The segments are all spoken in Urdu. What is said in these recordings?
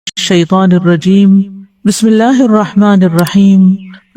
الشیطان الرجیم بسم اللہ الرحمن الرحیم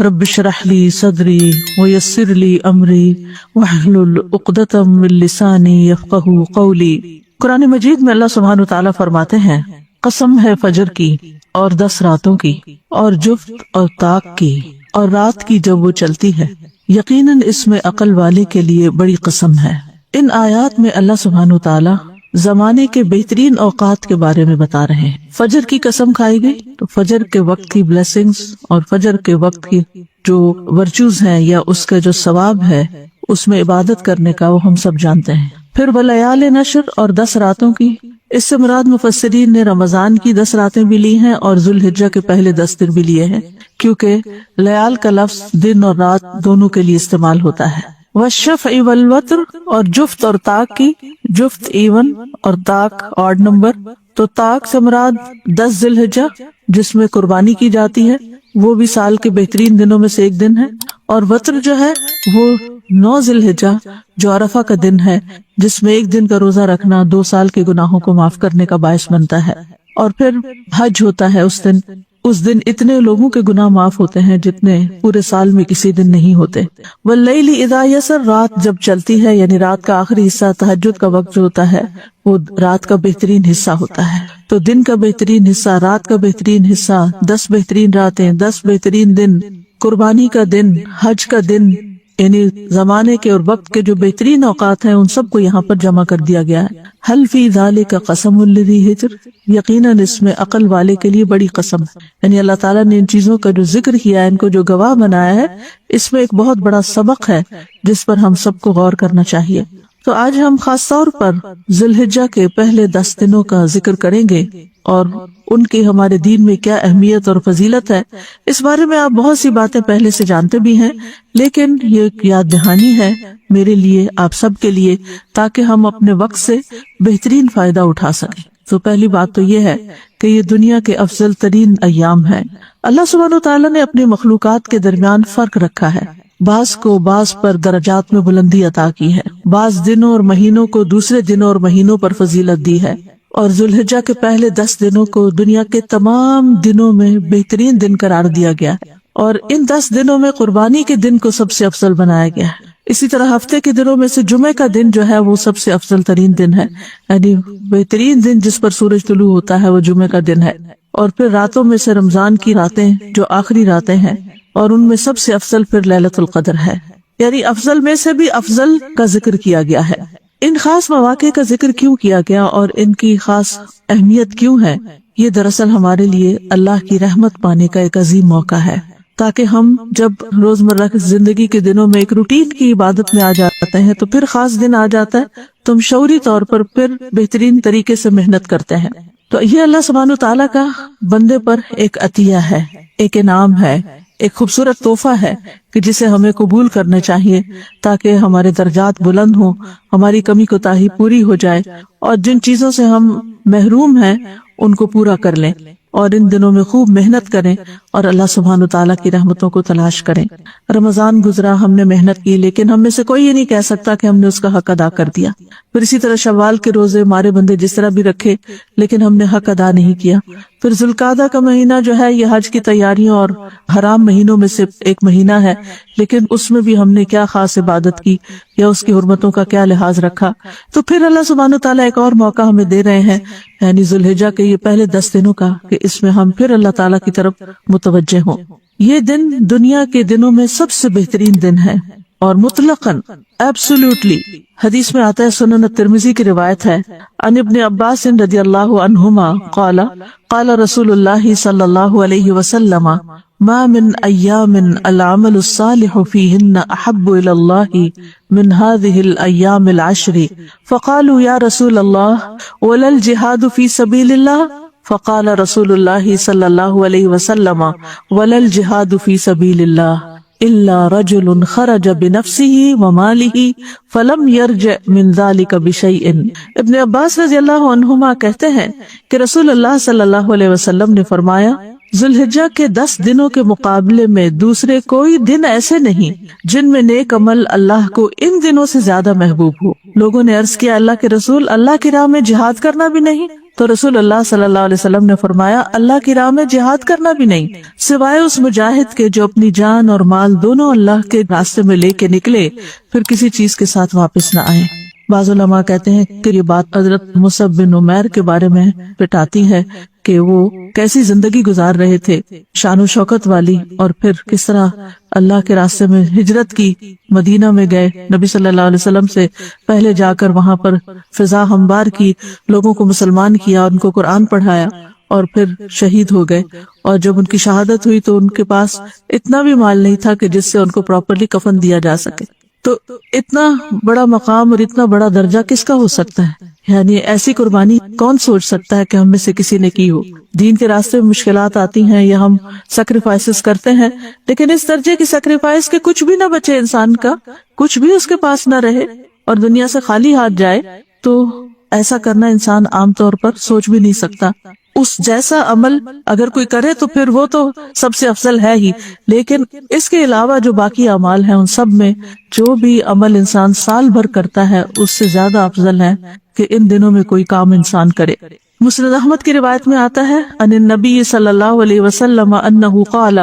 رب اشرح لی صدری ویسر لی امری واحلل عقدۃ من لسانی یفقہوا قولی۔ قرآن مجید میں اللہ سبحانہ وتعالی فرماتے ہیں، قسم ہے فجر کی اور 10 راتوں کی اور جفت اور طاق کی اور رات کی جب وہ چلتی ہے، یقیناً اس میں عقل والے کے لیے بڑی قسم ہے۔ ان آیات میں اللہ سبحانہ وتعالی زمانے کے بہترین اوقات کے بارے میں بتا رہے ہیں۔ فجر کی قسم کھائی گئی تو فجر کے وقت کی بلیسنگز اور فجر کے وقت کی جو ورچوز ہیں یا اس کا جو ثواب ہے اس میں عبادت کرنے کا وہ ہم سب جانتے ہیں۔ پھر ولیال نشر اور 10 راتوں کی، اس سے مراد مفسرین نے رمضان کی 10 راتیں بھی لی ہیں اور ذوالحجہ کے پہلے 10 دن بھی لیے ہیں، کیونکہ لیال کا لفظ دن اور رات دونوں کے لیے استعمال ہوتا ہے۔ والشفع والوتر اور جفت اور طاق کی، جفت ایون اور طاق آڈ نمبر، تو طاق سے مراد 10 ذوالحجہ جس میں قربانی کی جاتی ہے، وہ بھی سال کے بہترین دنوں میں سے ایک دن ہے، اور وتر جو ہے وہ 9 ذوالحجہ جو عرفہ کا دن ہے، جس میں ایک دن کا روزہ رکھنا 2 سال کے گناہوں کو معاف کرنے کا باعث بنتا ہے۔ اور پھر حج ہوتا ہے اس دن اتنے لوگوں کے گناہ معاف ہوتے ہیں جتنے پورے سال میں کسی دن نہیں ہوتے۔ واللیل اذا یسر، رات جب چلتی ہے، یعنی رات کا آخری حصہ تہجد کا وقت جو ہوتا ہے وہ رات کا بہترین حصہ ہوتا ہے۔ تو دن کا بہترین حصہ، رات کا بہترین حصہ، 10 بہترین راتیں، 10 بہترین دن، قربانی کا دن، حج کا دن، یعنی زمانے کے اور وقت کے جو بہترین اوقات ہیں ان سب کو یہاں پر جمع کر دیا گیا ہے۔ حل فی ذالک قسم لذی حجر، یقیناً اس میں عقل والے کے لیے بڑی قسم ہے، یعنی اللہ تعالیٰ نے ان چیزوں کا جو ذکر کیا ہے، ان کو جو گواہ بنایا ہے، اس میں ایک بہت بڑا سبق ہے جس پر ہم سب کو غور کرنا چاہیے۔ تو آج ہم خاص طور پر ذوالحجہ کے پہلے 10 دنوں کا ذکر کریں گے اور ان کی ہمارے دین میں کیا اہمیت اور فضیلت ہے۔ اس بارے میں آپ بہت سی باتیں پہلے سے جانتے بھی ہیں، لیکن یہ ایک یاد دہانی ہے میرے لیے، آپ سب کے لیے، تاکہ ہم اپنے وقت سے بہترین فائدہ اٹھا سکیں۔ تو پہلی بات تو یہ ہے کہ یہ دنیا کے افضل ترین ایام ہیں۔ اللہ سبحانہ وتعالیٰ نے اپنی مخلوقات کے درمیان فرق رکھا ہے، بعض کو بعض پر درجات میں بلندی عطا کی ہے، بعض دنوں اور مہینوں کو دوسرے دنوں اور مہینوں پر فضیلت دی ہے، اور ذوالحجہ کے پہلے 10 دنوں کو دنیا کے تمام دنوں میں بہترین دن قرار دیا گیا ہے، اور ان 10 دنوں میں قربانی کے دن کو سب سے افضل بنایا گیا ہے۔ اسی طرح ہفتے کے دنوں میں سے جمعے کا دن جو ہے وہ سب سے افضل ترین دن ہے، یعنی بہترین دن جس پر سورج طلوع ہوتا ہے وہ جمعے کا دن ہے۔ اور پھر راتوں میں سے رمضان کی راتیں جو آخری راتیں ہیں، اور ان میں سب سے افضل پھر لیلۃ القدر ہے، یعنی افضل میں سے بھی افضل کا ذکر کیا گیا ہے۔ ان خاص مواقع کا ذکر کیوں کیا گیا اور ان کی خاص اہمیت کیوں ہے؟ یہ دراصل ہمارے لیے اللہ کی رحمت پانے کا ایک عظیم موقع ہے، تاکہ ہم جب روزمرہ کی زندگی کے دنوں میں ایک روٹین کی عبادت میں آ جاتے ہیں تو پھر خاص دن آ جاتا ہے تو ہم شعوری طور پر پھر بہترین طریقے سے محنت کرتے ہیں۔ تو یہ اللہ سبحانہ وتعالیٰ کا بندے پر ایک عطیہ ہے، ایک انعام ہے، ایک خوبصورت تحفہ ہے کہ جسے ہمیں قبول کرنا چاہیے تاکہ ہمارے درجات بلند ہوں، ہماری کمی کوتاہی پوری ہو جائے، اور جن چیزوں سے ہم محروم ہیں ان کو پورا کر لیں، اور ان دنوں میں خوب محنت کریں اور اللہ سبحانہ وتعالیٰ کی رحمتوں کو تلاش کریں۔ رمضان گزرا، ہم نے محنت کی، لیکن ہم میں سے کوئی یہ نہیں کہہ سکتا کہ ہم نے اس کا حق ادا کر دیا۔ پھر اسی طرح شوال کے روزے مارے بندے جس طرح بھی رکھے، لیکن ہم نے حق ادا نہیں کیا۔ پھر ذوالقعدہ کا مہینہ جو ہے یہ حج کی تیاریوں اور حرام مہینوں میں سے ایک مہینہ ہے، لیکن اس میں بھی ہم نے کیا خاص عبادت کی یا اس کی حرمتوں کا کیا لحاظ رکھا۔ تو پھر اللہ سبحانہ تعالیٰ ایک اور موقع ہمیں دے رہے ہیں، یعنی ذوالحجہ کے یہ پہلے 10 دنوں کا، کہ اس میں ہم پھر اللہ تعالیٰ کی طرف متوجہ ہوں۔ یہ دن دنیا کے دنوں میں سب سے بہترین دن ہے، اور مطلقاً ایبسولوٹلی حدیث میں آتا ہے، سنن الترمذی کی روایت ہے، عن ابن عباس رضی اللہ عنہما قال قال رسول اللہ صلی اللہ علیہ وسلم ما من ایام العمل الصالح فیہن احب الی اللہ من هذه الایام العشر فقالوا یا رسول اللہ ولا الجہاد فی سبیل اللہ فقال رسول اللہ صلی اللہ علیہ وسلم ولا الجہاد فی سبیل اللہ الا رجل خرج بنفسه وماله فلم يرجع من ذلك بشيء۔ ابن عباس رضی اللہ عنہما کہتے ہیں کہ رسول اللہ صلی اللہ علیہ وسلم نے فرمایا ذوالحجہ کے 10 دنوں کے مقابلے میں دوسرے کوئی دن ایسے نہیں جن میں نیک عمل اللہ کو ان دنوں سے زیادہ محبوب ہو۔ لوگوں نے عرض کیا اللہ کے رسول، اللہ کی راہ میں جہاد کرنا بھی نہیں؟ تو رسول اللہ صلی اللہ علیہ وسلم نے فرمایا اللہ کی راہ میں جہاد کرنا بھی نہیں سوائے اس مجاہد کے جو اپنی جان اور مال دونوں اللہ کے راستے میں لے کے نکلے پھر کسی چیز کے ساتھ واپس نہ آئے۔ بعض علماء کہتے ہیں کہ یہ بات حضرت مصعب بن عمیر کے بارے میں پٹاتی ہے کہ وہ کیسی زندگی گزار رہے تھے، شان و شوکت والی، اور پھر کس طرح اللہ کے راستے میں ہجرت کی، مدینہ میں گئے، نبی صلی اللہ علیہ وسلم سے پہلے جا کر وہاں پر فضا ہموار کی، لوگوں کو مسلمان کیا، ان کو قرآن پڑھایا، اور پھر شہید ہو گئے۔ اور جب ان کی شہادت ہوئی تو ان کے پاس اتنا بھی مال نہیں تھا کہ جس سے ان کو پراپرلی کفن دیا جا سکے۔ تو اتنا بڑا مقام اور اتنا بڑا درجہ کس کا ہو سکتا ہے؟ یعنی ایسی قربانی کون سوچ سکتا ہے کہ ہم میں سے کسی نے کی ہو؟ دین کے راستے میں مشکلات آتی ہیں یا ہم سیکریفائسز کرتے ہیں، لیکن اس درجے کی سیکریفائس کے کچھ بھی نہ بچے، انسان کا کچھ بھی اس کے پاس نہ رہے اور دنیا سے خالی ہاتھ جائے، تو ایسا کرنا انسان عام طور پر سوچ بھی نہیں سکتا۔ اس جیسا عمل اگر کوئی کرے تو پھر وہ تو سب سے افضل ہے ہی، لیکن اس کے علاوہ جو باقی اعمال ہیں ان سب میں جو بھی عمل انسان سال بھر کرتا ہے اس سے زیادہ افضل ہے کہ ان دنوں میں کوئی کام انسان کرے۔ مسند احمد کی روایت میں آتا ہے ان النبی صلی اللہ علیہ وسلم انہ قال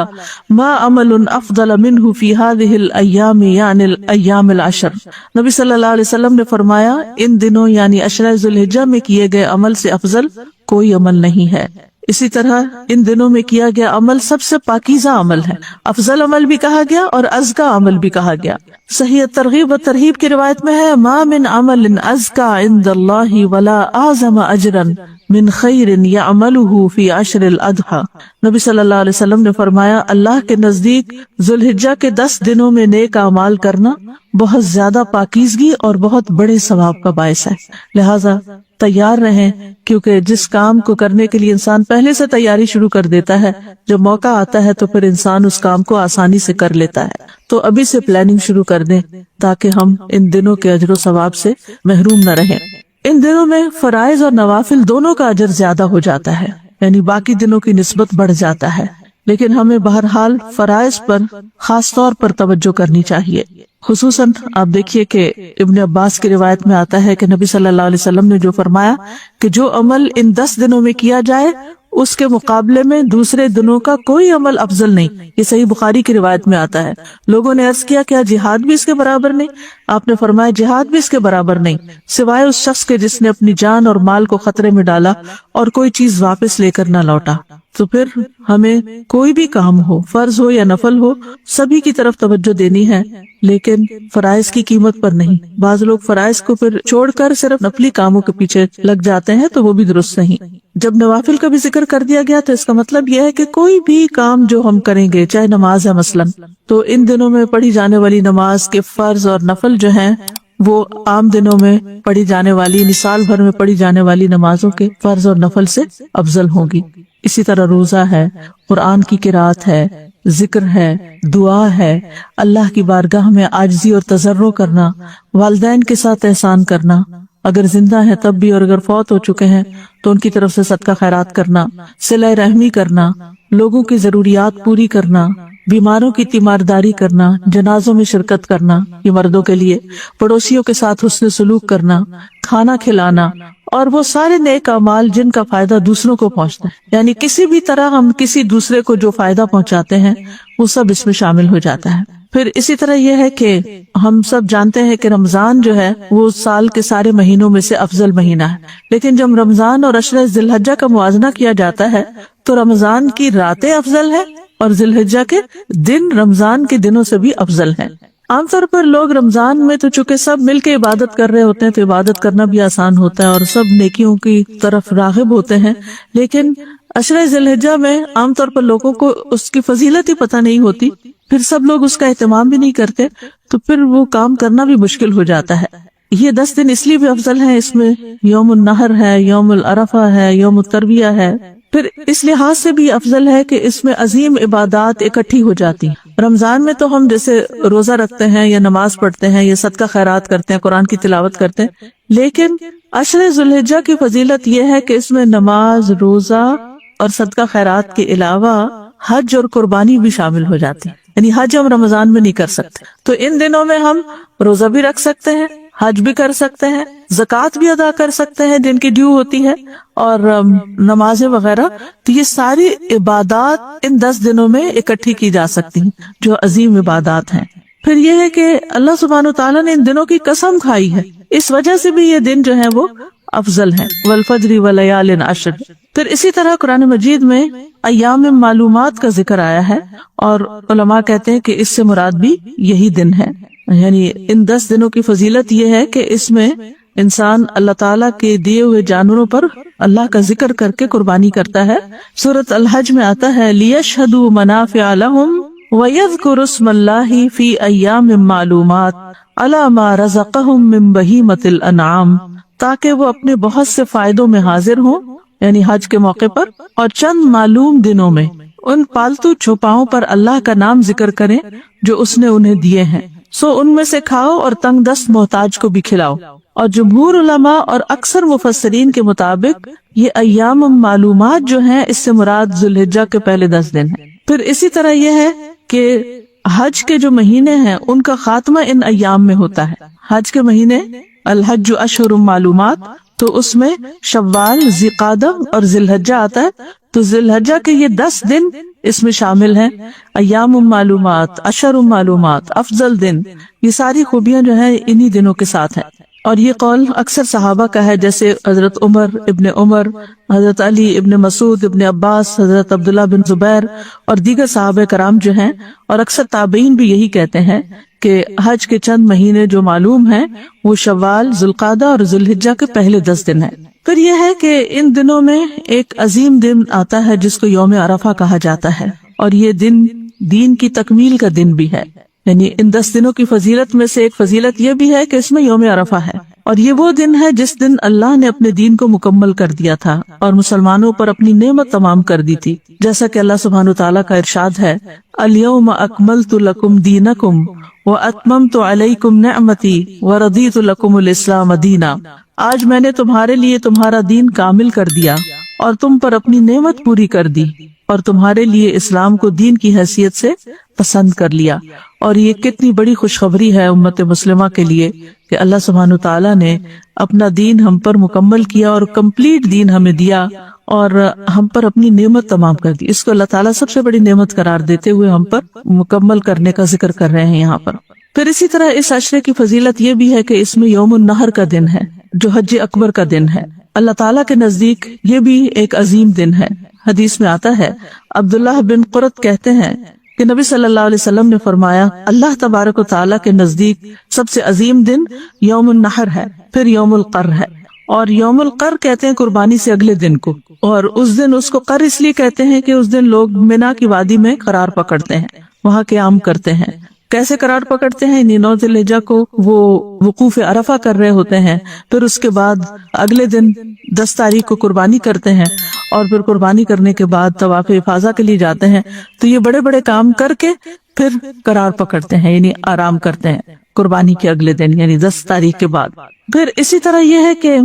ما عمل افضل منہ فی هذه الایام یعنی الایام العشر۔ نبی صلی اللہ علیہ وسلم نے فرمایا ان دنوں یعنی عشرہ ذوالحجہ میں کیے گئے عمل سے افضل کوئی عمل نہیں ہے۔ اسی طرح ان دنوں میں کیا گیا عمل سب سے پاکیزہ عمل ہے، افضل عمل بھی کہا گیا اور ازکا عمل بھی کہا گیا۔ صحیح ترغیب و ترہیب کی روایت میں ہے ما من عمل ازکا عند اللہ ولا اعظم اجرا من خیر یعملہ فی عشر الاضحی۔ نبی صلی اللہ علیہ وسلم نے فرمایا اللہ کے نزدیک ذوالحجہ کے 10 دنوں میں نیک اعمال کرنا بہت زیادہ پاکیزگی اور بہت بڑے ثواب کا باعث ہے، لہذا تیار رہیں، کیونکہ جس کام کو کرنے کے لیے انسان پہلے سے تیاری شروع کر دیتا ہے جب موقع آتا ہے تو پھر انسان اس کام کو آسانی سے کر لیتا ہے۔ تو ابھی سے پلاننگ شروع کر دیں تاکہ ہم ان دنوں کے اجر و ثواب سے محروم نہ رہیں۔ ان دنوں میں فرائض اور نوافل دونوں کا اجر زیادہ ہو جاتا ہے، یعنی باقی دنوں کی نسبت بڑھ جاتا ہے، لیکن ہمیں بہرحال فرائض پر خاص طور پر توجہ کرنی چاہیے۔ خصوصاً آپ دیکھیے کہ ابن عباس کی روایت میں آتا ہے کہ نبی صلی اللہ علیہ وسلم نے جو فرمایا کہ جو عمل ان 10 دنوں میں کیا جائے اس کے مقابلے میں دوسرے دنوں کا کوئی عمل افضل نہیں۔ یہ صحیح بخاری کی روایت میں آتا ہے۔ لوگوں نے عرض کیا کیا جہاد بھی اس کے برابر نہیں؟ آپ نے فرمایا جہاد بھی اس کے برابر نہیں سوائے اس شخص کے جس نے اپنی جان اور مال کو خطرے میں ڈالا اور کوئی چیز واپس لے کر نہ لوٹا۔ تو پھر ہمیں کوئی بھی کام ہو، فرض ہو یا نفل ہو، سبھی کی طرف توجہ دینی ہے، لیکن فرائض کی قیمت پر نہیں۔ بعض لوگ فرائض کو پھر چھوڑ کر صرف نفلی کاموں کے پیچھے لگ جاتے ہیں تو وہ بھی درست نہیں۔ جب نوافل کا بھی ذکر کر دیا گیا تو اس کا مطلب یہ ہے کہ کوئی بھی کام جو ہم کریں گے، چاہے نماز ہے مثلاً، تو ان دنوں میں پڑھی جانے والی نماز کے فرض اور نفل جو ہیں وہ عام دنوں میں پڑھی جانے والی، یعنی سال بھر میں پڑھی جانے والی نمازوں کے فرض اور نفل سے افضل ہوگی۔ اسی طرح روزہ ہے، قرآن کی قرات ہے، ذکر ہے، دعا ہے، اللہ کی بارگاہ میں عاجزی اور تضرع کرنا، والدین کے ساتھ احسان کرنا، اگر زندہ ہیں تب بھی اور اگر فوت ہو چکے ہیں تو ان کی طرف سے صدقہ خیرات کرنا، صلہ رحمی کرنا، لوگوں کی ضروریات پوری کرنا، بیماروں کی تیمارداری کرنا، جنازوں میں شرکت کرنا، یہ مردوں کے لیے، پڑوسیوں کے ساتھ حسن سلوک کرنا، کھانا کھلانا، اور وہ سارے نیک اعمال جن کا فائدہ دوسروں کو پہنچتا ہے، یعنی کسی بھی طرح ہم کسی دوسرے کو جو فائدہ پہنچاتے ہیں وہ سب اس میں شامل ہو جاتا ہے۔ پھر اسی طرح یہ ہے کہ ہم سب جانتے ہیں کہ رمضان جو ہے وہ سال کے سارے مہینوں میں سے افضل مہینہ ہے، لیکن جب رمضان اور عشرہ ذی الحجہ کا موازنہ کیا جاتا ہے تو رمضان کی راتیں افضل ہیں اور ذی الحجہ کے دن رمضان کے دنوں سے بھی افضل ہیں۔ عام طور پر لوگ رمضان میں تو چونکہ سب مل کے عبادت کر رہے ہوتے ہیں تو عبادت کرنا بھی آسان ہوتا ہے اور سب نیکیوں کی طرف راغب ہوتے ہیں، لیکن عشرہ ذی الحجہ میں عام طور پر لوگوں کو اس کی فضیلت ہی پتہ نہیں ہوتی، پھر سب لوگ اس کا اہتمام بھی نہیں کرتے، تو پھر وہ کام کرنا بھی مشکل ہو جاتا ہے۔ یہ 10 دن اس لیے بھی افضل ہیں، اس میں یوم النحر ہے، یوم العرفہ ہے، یوم الترویہ ہے، پھر اس لحاظ سے بھی افضل ہے کہ اس میں عظیم عبادات اکٹھی ہو جاتی ہیں۔ رمضان میں تو ہم جیسے روزہ رکھتے ہیں یا نماز پڑھتے ہیں یا صدقہ خیرات کرتے ہیں، قرآن کی تلاوت کرتے ہیں، لیکن عشرہ ذی الحجہ کی فضیلت یہ ہے کہ اس میں نماز، روزہ اور صدقہ خیرات کے علاوہ حج اور قربانی بھی شامل ہو جاتی ہے. یعنی حج ہم رمضان میں نہیں کر سکتے، تو ان دنوں میں ہم روزہ بھی رکھ سکتے ہیں، حج بھی کر سکتے ہیں، زکوٰۃ بھی ادا کر سکتے ہیں جن کی ڈیو ہوتی ہے، اور نمازیں وغیرہ. تو یہ ساری عبادات ان 10 دنوں میں اکٹھی کی جا سکتی ہیں جو عظیم عبادات ہیں. پھر یہ ہے کہ اللہ سبحانہ وتعالیٰ نے ان دنوں کی قسم کھائی ہے، اس وجہ سے بھی یہ دن جو ہیں وہ افضل ہیں. والفجر ولیال عشر. پھر اسی طرح قرآن مجید میں ایام معلومات کا ذکر آیا ہے، اور علماء کہتے ہیں کہ اس سے مراد بھی یہی دن ہے. یعنی ان 10 دنوں کی فضیلت یہ ہے کہ اس میں انسان اللہ تعالیٰ کے دیے ہوئے جانوروں پر اللہ کا ذکر کر کے قربانی کرتا ہے. سورۃ الحج میں آتا ہے لیشہدوا منافع لہم وَيَذْكُرُ اسْمَ اللَّهِ فِي أَيَّامٍ مَّعْلُومَاتٍ عَلَىٰ مَا رَزَقَهُم مِّن بَهِيمَةِ الْأَنْعَامِ، تاکہ وہ اپنے بہت سے فائدوں میں حاضر ہوں، یعنی حج کے موقع پر، اور چند معلوم دنوں میں ان پالتو چھپاؤں پر اللہ کا نام ذکر کریں جو اس نے انہیں دیے ہیں. سو ان میں سے کھاؤ اور تنگ دست محتاج کو بھی کھلاؤ. اور جمہور علماء اور اکثر مفسرین کے مطابق یہ ایام معلومات جو ہیں اس سے مراد ذو الحجہ کے پہلے 10 دن ہیں. پھر اسی طرح یہ ہے کہ حج کے جو مہینے ہیں ان کا خاتمہ ان ایام میں ہوتا ہے. حج کے مہینے الحج اشہر معلومات، تو اس میں شوال، ذی-قعدہ اور ذی الحجہ آتا ہے. تو ذی الحجہ کے یہ 10 دن اس میں شامل ہیں. ایام معلومات، اشہر معلومات، افضل دن، یہ ساری خوبیاں جو ہیں انہی دنوں کے ساتھ ہیں. اور یہ قول اکثر صحابہ کا ہے، جیسے حضرت عمر، حضرت علی ابن مسعود، ابن عباس، حضرت عبداللہ بن زبیر اور دیگر صحابہ کرام جو ہیں، اور اکثر تابعین بھی یہی کہتے ہیں کہ حج کے چند مہینے جو معلوم ہیں وہ شوال، ذوالقعدہ اور ذو الحجہ کے پہلے 10 دن ہیں. پھر یہ ہے کہ ان دنوں میں ایک عظیم دن آتا ہے جس کو یوم عرفہ کہا جاتا ہے، اور یہ دن دین کی تکمیل کا دن بھی ہے. یعنی ان 10 دنوں کی فضیلت میں سے ایک فضیلت یہ بھی ہے کہ اس میں یوم عرفہ ہے، اور یہ وہ دن ہے جس دن اللہ نے اپنے دین کو مکمل کر دیا تھا اور مسلمانوں پر اپنی نعمت تمام کر دی تھی. جیسا کہ اللہ سبحانہ وتعالیٰ کا ارشاد ہے، الیوم اکملت لکم دینکم واتممت علیکم نعمتی ورضیت لکم الاسلام دینا. آج میں نے تمہارے لیے تمہارا دین کامل کر دیا اور تم پر اپنی نعمت پوری کر دی، اور تمہارے لیے اسلام کو دین کی حیثیت سے پسند کر لیا. اور یہ کتنی بڑی خوشخبری ہے امت مسلمہ کے لیے کہ اللہ سبحانہ تعالیٰ نے اپنا دین ہم پر مکمل کیا اور کمپلیٹ دین ہمیں دیا اور ہم پر اپنی نعمت تمام کر دی. اس کو اللہ تعالیٰ سب سے بڑی نعمت قرار دیتے ہوئے ہم پر مکمل کرنے کا ذکر کر رہے ہیں یہاں پر. پھر اسی طرح اس عشرے کی فضیلت یہ بھی ہے کہ اس میں یوم النحر کا دن ہے جو حج اکبر کا دن ہے. اللہ تعالیٰ کے نزدیک یہ بھی ایک عظیم دن ہے. حدیث میں آتا ہے، عبداللہ بن قرۃ کہتے ہیں کہ نبی صلی اللہ علیہ وسلم نے فرمایا، اللہ تبارک و تعالیٰ کے نزدیک سب سے عظیم دن یوم النحر ہے، پھر یوم القر ہے. اور یوم القر کہتے ہیں قربانی سے اگلے دن کو، اور اس دن اس کو قر اس لیے کہتے ہیں کہ اس دن لوگ منا کی وادی میں قرار پکڑتے ہیں، وہاں قیام کرتے ہیں. کیسے قرار پکڑتے ہیں؟ 9 ذی الحجہ کو وہ وقوف عرفہ کر رہے ہوتے ہیں، پھر اس کے بعد اگلے دن 10 تاریخ کو قربانی کرتے ہیں، اور پھر قربانی کرنے کے بعد طواف افاضہ کے لیے جاتے ہیں. تو یہ بڑے بڑے کام کر کے پھر قرار پکڑتے ہیں، یعنی آرام کرتے ہیں قربانی کے اگلے دن، یعنی 10 تاریخ کے بعد. پھر اسی طرح یہ ہے کہ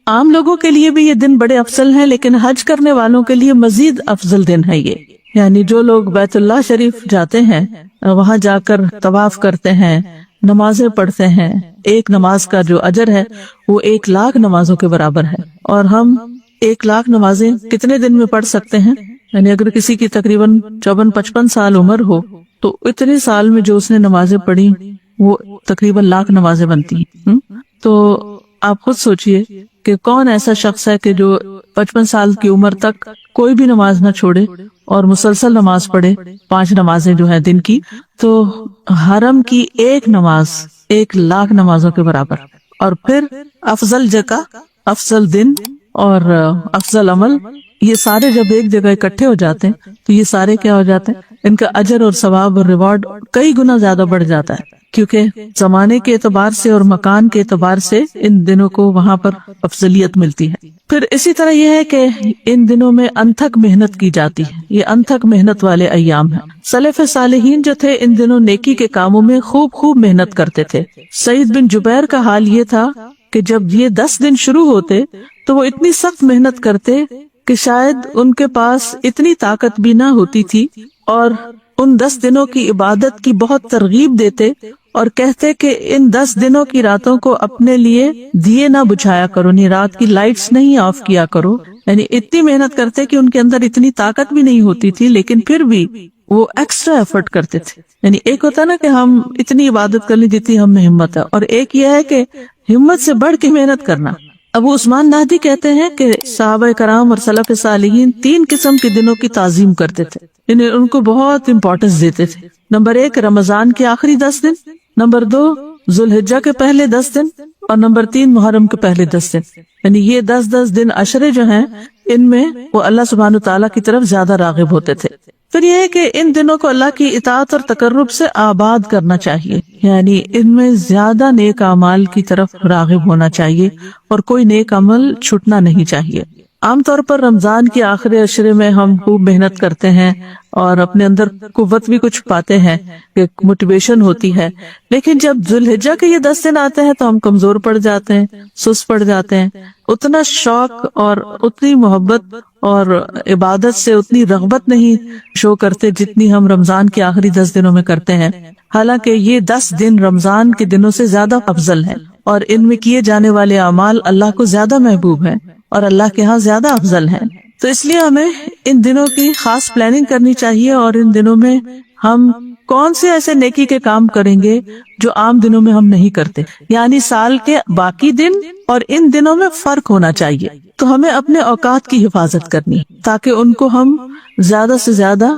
عام لوگوں کے لیے بھی یہ دن بڑے افضل ہیں، لیکن حج کرنے والوں کے لیے مزید افضل دن ہے یہ. یعنی جو لوگ بیت اللہ شریف جاتے ہیں، وہاں جا کر طواف کرتے ہیں، نمازیں پڑھتے ہیں، ایک نماز کا جو اجر ہے وہ 1,00,000 نمازوں کے برابر ہے. اور ہم 1,00,000 نمازیں کتنے دن میں پڑھ سکتے ہیں؟ یعنی اگر کسی کی تقریباً 54-55 سال عمر ہو تو اتنے سال میں جو اس نے نمازیں پڑھی وہ تقریباً 1,00,000 نمازیں بنتی ہیں. تو آپ خود سوچئے کہ کون ایسا شخص ہے کہ جو 55 سال کی عمر تک کوئی بھی نماز نہ چھوڑے اور مسلسل نماز پڑھے، 5 نمازیں جو ہیں دن کی. تو حرم کی ایک نماز 1,00,000 نمازوں کے برابر. اور پھر افضل جگہ، افضل دن اور افضل عمل، یہ سارے جب ایک جگہ اکٹھے ہو جاتے ہیں تو یہ سارے کیا ہو جاتے ہیں؟ ان کا اجر اور ثواب اور ریوارڈ کئی گنا زیادہ بڑھ جاتا ہے، کیونکہ زمانے کے اعتبار سے اور مکان کے اعتبار سے ان دنوں کو وہاں پر افضلیت ملتی ہے. پھر اسی طرح یہ ہے کہ ان دنوں میں انتھک محنت کی جاتی ہے، یہ انتھک محنت والے ایام ہیں. سلف صالحین جو تھے ان دنوں نیکی کے کاموں میں خوب محنت کرتے تھے. سعید بن جبیر کا حال یہ تھا کہ جب یہ 10 دن شروع ہوتے تو وہ اتنی سخت محنت کرتے کہ شاید ان کے پاس اتنی طاقت بھی نہ ہوتی تھی اور ان 10 دنوں کی عبادت کی بہت ترغیب دیتے اور کہتے کہ ان 10 دنوں کی راتوں کو اپنے لیے دیے نہ بجھایا کرو، نہیں رات کی لائٹس نہیں آف کیا کرو. یعنی اتنی محنت کرتے کہ ان کے اندر اتنی طاقت بھی نہیں ہوتی تھی، لیکن پھر بھی وہ ایکسٹرا ایفرٹ کرتے تھے. یعنی ایک ہوتا نا کہ ہم اتنی عبادت کر لیں جتنی ہم میں ہمت ہے، اور ایک یہ ہے کہ ہمت سے بڑھ کے محنت کرنا. ابو عثمان نہدی کہتے ہیں کہ صحابہ کرام اور سلف صالحین 3 قسم کے دنوں کی تعظیم کرتے تھے، یعنی ان کو بہت امپورٹنس دیتے تھے. نمبر 1 رمضان کے آخری 10 دن، نمبر 2 ذوالحجہ کے پہلے 10 دن، اور نمبر 3 محرم کے پہلے 10 دن. یعنی یہ 10 دن عشرے جو ہیں ان میں وہ اللہ سبحانہ تعالیٰ کی طرف زیادہ راغب ہوتے تھے. پھر یہ ہے کہ ان دنوں کو اللہ کی اطاعت اور تقرب سے آباد کرنا چاہیے، یعنی ان میں زیادہ نیک اعمال کی طرف راغب ہونا چاہیے اور کوئی نیک عمل چھٹنا نہیں چاہیے. عام طور پر رمضان کے آخری عشرے میں ہم خوب محنت کرتے ہیں اور اپنے اندر قوت بھی کچھ پاتے ہیں کہ موٹیویشن ہوتی ہے، لیکن جب ذوالحجہ کے یہ 10 دن آتے ہیں تو ہم کمزور پڑ جاتے ہیں، سست پڑ جاتے ہیں. اتنا شوق اور اتنی محبت اور عبادت سے اتنی رغبت نہیں شو کرتے جتنی ہم رمضان کے آخری 10 دنوں میں کرتے ہیں. حالانکہ یہ 10 دن رمضان کے دنوں سے زیادہ افضل ہیں اور ان میں کیے جانے والے اعمال اللہ کو زیادہ محبوب ہیں اور اللہ کے ہاں زیادہ افضل ہیں. تو اس لیے ہمیں ان دنوں کی خاص پلاننگ کرنی چاہیے اور ان دنوں میں ہم کون سے ایسے نیکی کے کام کریں گے جو عام دنوں میں ہم نہیں کرتے. یعنی سال کے باقی دن اور ان دنوں میں فرق ہونا چاہیے. تو ہمیں اپنے اوقات کی حفاظت کرنی تاکہ ان کو ہم زیادہ سے زیادہ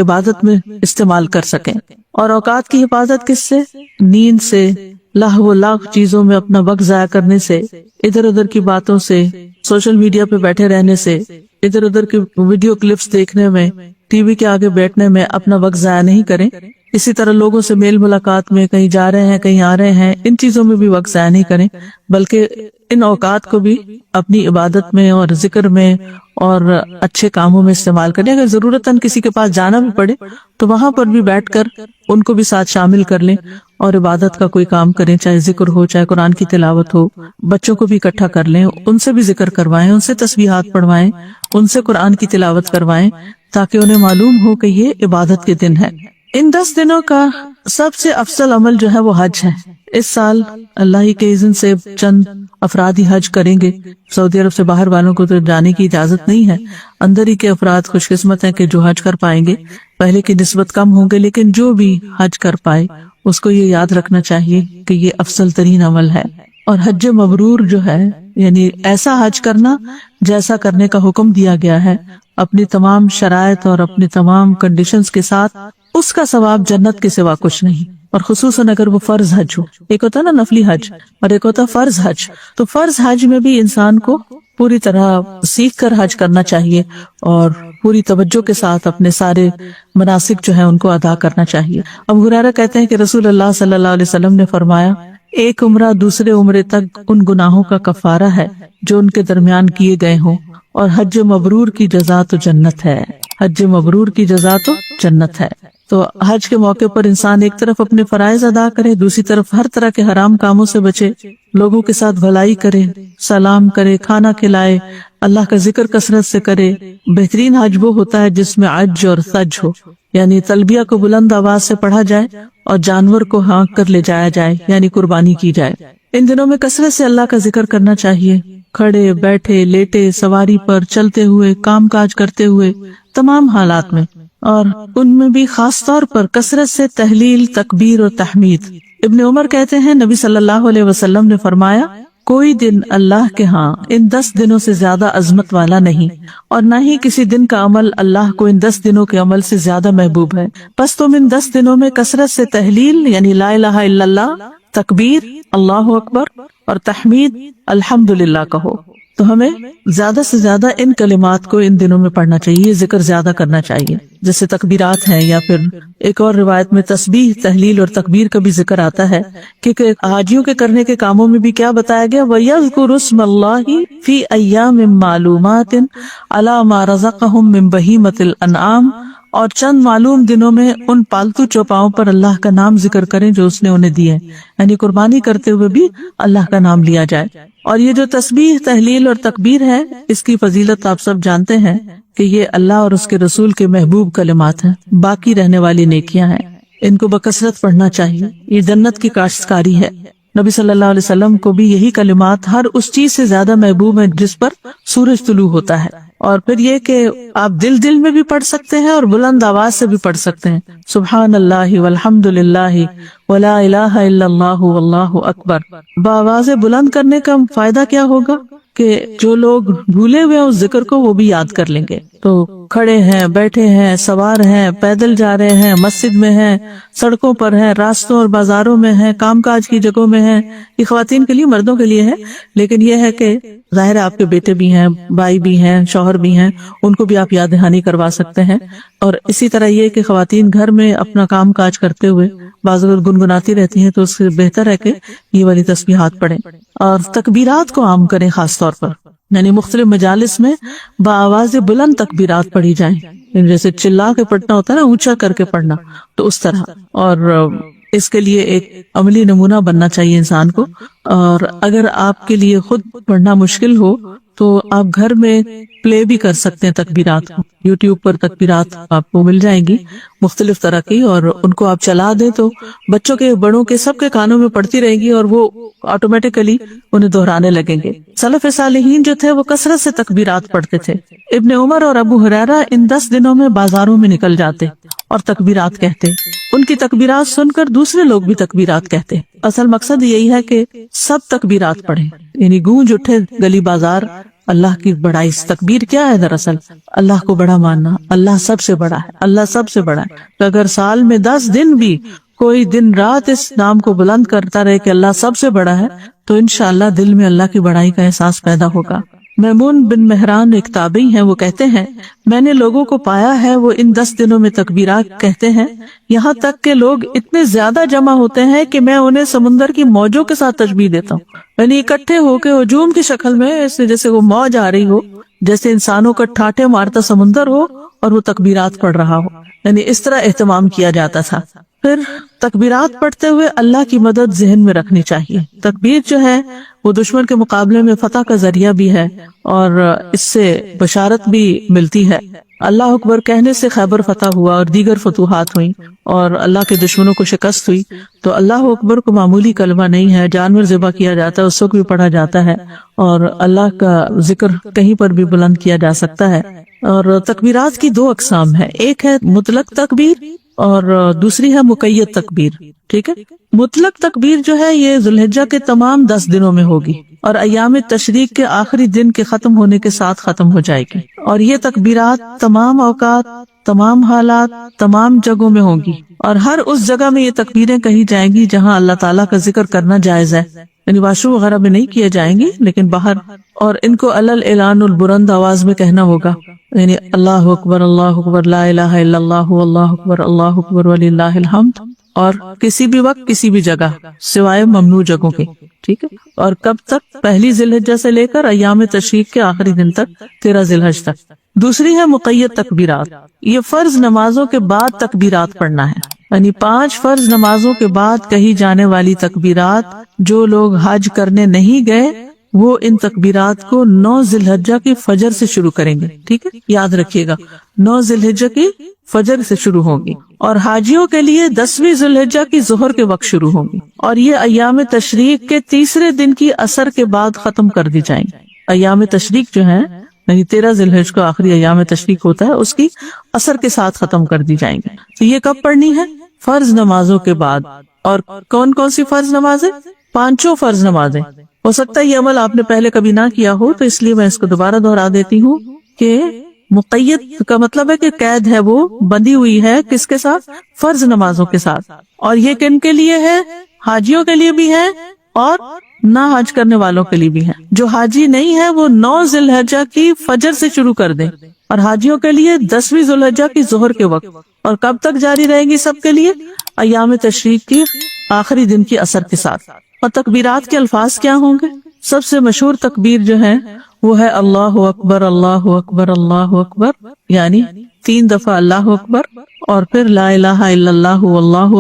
عبادت میں استعمال کر سکیں. اور اوقات کی حفاظت کس سے؟ نیند سے، لہو و لغو چیزوں میں اپنا وقت ضائع کرنے سے، ادھر ادھر کی باتوں سے، سوشل میڈیا پہ بیٹھے رہنے سے، ادھر ادھر کی ویڈیو کلپس دیکھنے میں، ٹی وی کے آگے بیٹھنے میں اپنا وقت ضائع نہیں کریں. اسی طرح لوگوں سے میل ملاقات میں، کہیں جا رہے ہیں کہیں آ رہے ہیں، ان چیزوں میں بھی وقت ضائع نہیں کریں، بلکہ ان اوقات کو بھی اپنی عبادت میں اور ذکر میں اور اچھے کاموں میں استعمال کریں. اگر ضرورتاً کسی کے پاس جانا بھی پڑے تو وہاں پر بھی بیٹھ کر ان کو بھی ساتھ شامل کر لیں اور عبادت کا کوئی کام کریں، چاہے ذکر ہو، چاہے قرآن کی تلاوت ہو. بچوں کو بھی اکٹھا کر لیں، ان سے بھی ذکر کروائیں، ان سے تسبیحات پڑھوائیں، ان سے قرآن کی تلاوت کروائیں تاکہ انہیں معلوم ہو کہ یہ عبادت کے دن ہے. ان 10 دنوں کا سب سے افضل عمل جو ہے وہ حج ہے. اس سال اللہ ہی کے اذن سے چند افراد ہی حج کریں گے. سعودی عرب سے باہر والوں کو تو جانے کی اجازت نہیں ہے. اندر ہی کے افراد خوش قسمت ہیں کہ جو حج کر پائیں گے. پہلے کی نسبت کم ہوں گے، لیکن جو بھی حج کر پائے اس کو یہ یاد رکھنا چاہیے کہ یہ افضل ترین عمل ہے. اور حج مبرور جو ہے یعنی ایسا حج کرنا جیسا کرنے کا حکم دیا گیا ہے، اپنی تمام شرائط اور اپنی تمام کنڈیشنز کے ساتھ. اس کا ثواب جنت کے سوا کچھ نہیں. اور خصوصاً اگر وہ فرض حج ہو، ایک ہوتا نا نفلی حج اور ایک ہوتا فرض حج. تو فرض حج میں بھی انسان کو پوری طرح سیکھ کر حج کرنا چاہیے اور پوری توجہ کے ساتھ اپنے سارے مناسک جو ہیں ان کو ادا کرنا چاہیے. ابو ہریرہ کہتے ہیں کہ رسول اللہ صلی اللہ علیہ وسلم نے فرمایا، ایک عمرہ دوسرے عمرے تک ان گناہوں کا کفارہ ہے جو ان کے درمیان کیے گئے ہوں، اور حج مبرور کی جزا تو جنت ہے. حج مبرور کی جزا تو جنت ہے. تو حج کے موقع پر انسان ایک طرف اپنے فرائض ادا کرے، دوسری طرف ہر طرح کے حرام کاموں سے بچے، لوگوں کے ساتھ بھلائی کرے، سلام کرے، کھانا کھلائے، اللہ کا ذکر کثرت سے کرے. بہترین حج وہ ہوتا ہے جس میں عج اور سج ہو، یعنی تلبیہ کو بلند آواز سے پڑھا جائے اور جانور کو ہانک کر لے جایا جائے، یعنی قربانی کی جائے. ان دنوں میں کثرت سے اللہ کا ذکر کرنا چاہیے، کھڑے بیٹھے لیٹے، سواری پر، چلتے ہوئے، کام کاج کرتے ہوئے، تمام حالات میں، اور ان میں بھی خاص طور پر کثرت سے تہلیل، تکبیر اور تحمید. ابن عمر کہتے ہیں نبی صلی اللہ علیہ وسلم نے فرمایا، کوئی دن اللہ کے ہاں ان 10 دنوں سے زیادہ عظمت والا نہیں، اور نہ ہی کسی دن کا عمل اللہ کو ان 10 دنوں کے عمل سے زیادہ محبوب ہے. پس تم ان 10 دنوں میں کثرت سے تہلیل یعنی لا الہ الا اللہ، تکبیر اللہ اکبر اور تحمید الحمدللہ کہو. تو ہمیں زیادہ سے زیادہ ان کلمات کو ان دنوں میں پڑھنا چاہیے، ذکر زیادہ کرنا چاہیے، جیسے تکبیرات ہیں، یا پھر ایک اور روایت میں تسبیح، تہلیل اور تکبیر کا بھی ذکر آتا ہے، کیونکہ حاجیوں کے کرنے کے کاموں میں بھی کیا بتایا گیا، وَيَذْكُرُ اسْمَ اللَّهِ فِي أَيَّامٍ مَّعْلُومَاتٍ عَلَىٰ مَا رَزَقَهُم مِّن بَهِيمَةِ الْأَنْعَامِ اور چند معلوم دنوں میں ان پالتو چوپاؤں پر اللہ کا نام ذکر کریں جو اس نے انہیں دیے، یعنی قربانی کرتے ہوئے بھی اللہ کا نام لیا جائے۔ اور یہ جو تسبیح، تحلیل اور تکبیر ہے، اس کی فضیلت آپ سب جانتے ہیں کہ یہ اللہ اور اس کے رسول کے محبوب کلمات ہیں، باقی رہنے والی نیکیاں ہیں، ان کو بکثرت پڑھنا چاہیے، یہ جنت کی کاشتکاری ہے۔ نبی صلی اللہ علیہ وسلم کو بھی یہی کلمات ہر اس چیز سے زیادہ محبوب ہیں جس پر سورج طلوع ہوتا ہے۔ اور پھر یہ کہ آپ دل دل میں بھی پڑھ سکتے ہیں اور بلند آواز سے بھی پڑھ سکتے ہیں، سبحان اللہ والحمد للہ ولا الہ الا اللہ واللہ اکبر۔ بآواز بلند کرنے کا فائدہ کیا ہوگا کہ جو لوگ بھولے ہوئے ہیں اس ذکر کو وہ بھی یاد کر لیں گے۔ تو کھڑے ہیں، بیٹھے ہیں، سوار ہیں، پیدل جا رہے ہیں، مسجد میں ہیں، سڑکوں پر ہیں، راستوں اور بازاروں میں ہیں، کام کاج کی جگہوں میں ہیں، یہ خواتین کے لیے، مردوں کے لیے ہے، لیکن یہ ہے کہ ظاہر ہے آپ کے بیٹے بھی ہیں، بھائی بھی ہیں، شوہر بھی ہیں، ان کو بھی آپ یاد دہانی کروا سکتے ہیں۔ اور اسی طرح یہ کہ خواتین گھر میں اپنا کام کاج کرتے ہوئے بعض اوقات گنگناتی رہتی ہیں، تو اس سے بہتر ہے کہ یہ والی تسبیحات پڑھیں اور تکبیرات کو عام کریں، خاص طور پر یعنی مختلف مجالس میں بآواز بلند تکبیرات پڑھی جائیں، جیسے چلا کے پڑھنا ہوتا ہے نا، اونچا کر کے پڑھنا، تو اس طرح۔ اور اس کے لیے ایک عملی نمونہ بننا چاہیے انسان کو۔ اور اگر آپ کے لیے خود پڑھنا مشکل ہو تو آپ گھر میں پلے بھی کر سکتے ہیں تکبیرات کو، یوٹیوب پر تکبیرات آپ کو مل جائیں گی مختلف طرح کی، اور ان کو آپ چلا دیں تو بچوں کے، بڑوں کے، سب کے کانوں میں پڑتی رہے گی اور وہ آٹومیٹیکلی انہیں دہرانے لگیں گے۔ سلف صالحین جو تھے وہ کثرت سے تکبیرات پڑھتے تھے۔ ابن عمر اور ابو ہریرہ ان 10 دنوں میں بازاروں میں نکل جاتے اور تکبیرات کہتے، ان کی تکبیرات سن کر دوسرے لوگ بھی تکبیرات کہتے۔ اصل مقصد یہی ہے کہ سب تکبیرات پڑھیں، یعنی گونج اٹھے گلی بازار اللہ کی بڑائی۔ تکبیر کیا ہے دراصل؟ اللہ کو بڑا ماننا، اللہ سب سے بڑا ہے، اللہ سب سے بڑا ہے۔ تو اگر سال میں 10 دن بھی کوئی دن رات اس نام کو بلند کرتا رہے کہ اللہ سب سے بڑا ہے، تو انشاءاللہ دل میں اللہ کی بڑائی کا احساس پیدا ہوگا۔ میمون بن مہران ایک تابعی ہیں، وہ کہتے ہیں میں نے لوگوں کو پایا ہے وہ ان 10 دنوں میں تکبیرات کہتے ہیں، یہاں تک کہ لوگ اتنے زیادہ جمع ہوتے ہیں کہ میں انہیں سمندر کی موجوں کے ساتھ تشبیہ دیتا ہوں، یعنی اکٹھے ہو کے ہجوم کی شکل میں، ایسے جیسے وہ موج آ رہی ہو، جیسے انسانوں کا ٹھاٹھے مارتا سمندر ہو اور وہ تکبیرات پڑھ رہا ہو، یعنی اس طرح اہتمام کیا جاتا تھا۔ پھر تکبیرات پڑھتے ہوئے اللہ کی مدد ذہن میں رکھنی چاہیے۔ تکبیر جو ہے وہ دشمن کے مقابلے میں فتح کا ذریعہ بھی ہے اور اس سے بشارت بھی ملتی ہے۔ اللہ اکبر کہنے سے خیبر فتح ہوا اور دیگر فتوحات ہوئیں اور اللہ کے دشمنوں کو شکست ہوئی۔ تو اللہ اکبر کو معمولی کلمہ نہیں ہے، جانور ذبح کیا جاتا ہے اس وقت بھی پڑھا جاتا ہے، اور اللہ کا ذکر کہیں پر بھی بلند کیا جا سکتا ہے۔ اور تکبیرات کی 2 اقسام ہیں، ایک ہے مطلق تکبیر اور دوسری ہے مقید تکبیر۔ ٹھیک ہے، مطلق تکبیر جو ہے یہ ذوالحجہ کے تمام 10 دنوں میں ہوگی اور ایام تشریق کے آخری دن کے ختم ہونے کے ساتھ ختم ہو جائے گی، اور یہ تکبیرات تمام اوقات، تمام حالات، تمام جگہوں میں ہوں گی، اور ہر اس جگہ میں یہ تکبیریں کہی جائیں گی جہاں اللہ تعالیٰ کا ذکر کرنا جائز ہے، یعنی واش روم وغیرہ میں نہیں کیے جائیں گی لیکن باہر، اور ان کو علل اعلان البلند آواز میں کہنا ہوگا، یعنی اللہ اکبر لا الہ الا اللہ اللہ اکبر وللہ الحمد، اور کسی بھی وقت کسی بھی جگہ سوائے ممنوع جگہوں کے۔ ٹھیک ہے، اور کب تک؟ پہلی ذی الحجہ سے لے کر ایام تشریق کے آخری دن تک، 13 ذی الحجہ تک۔ دوسری ہے مقید تکبیرات، یہ فرض نمازوں کے بعد تکبیرات پڑھنا ہے، یعنی 5 فرض نمازوں کے بعد کہی جانے والی تکبیرات۔ جو لوگ حج کرنے نہیں گئے وہ ان تکبیرات کو 9 ذی الحجہ کی فجر سے شروع کریں گے۔ ٹھیک ہے، یاد رکھیے گا 9 ذی الحجہ کی فجر سے شروع ہوگی، اور حاجیوں کے لیے 10ویں ذی الحجہ کی ظہر کے وقت شروع ہوگی، اور یہ ایام تشریق کے تیسرے دن کی عصر کے بعد ختم کر دی جائیں گی۔ ایام تشریق جو ہے یعنی 13 ذی الحجہ کو آخری ایام تشریق ہوتا ہے، اس کی عصر کے ساتھ ختم کر دی جائیں گی۔ تو یہ کب پڑھنی ہے؟ فرض نمازوں کے بعد۔ اور کون کون سی فرض نمازیں؟ 5 فرض نمازیں۔ ہو سکتا ہے یہ عمل آپ نے پہلے کبھی نہ کیا ہو، تو اس لیے میں اس کو دوبارہ دہرا دیتی ہوں کہ مقید کا مطلب ہے کہ قید ہے، وہ بندھی ہوئی ہے کس کے ساتھ؟ فرض نمازوں کے ساتھ۔ اور یہ کن کے لیے ہے؟ حاجیوں کے لیے بھی ہے اور نہ حج کرنے والوں کے لیے بھی ہے۔ جو حاجی نہیں ہے وہ 9 ذی الحجہ کی فجر سے شروع کر دیں، اور حاجیوں کے لیے 10ویں ذی الحجہ کی ظہر کے وقت، اور کب تک جاری رہے گی سب کے لیے؟ ایام تشریق کی آخری دن کی عصر کے ساتھ۔ اور تکبیرات کے الفاظ کیا ہوں گے؟ سب سے مشہور تکبیر جو ہے وہ ہے اللہ اکبر اللہ اکبر اللہ اکبر، یعنی 3 دفعہ اللہ اکبر اور پھر لا الہ الا اللہ اللہ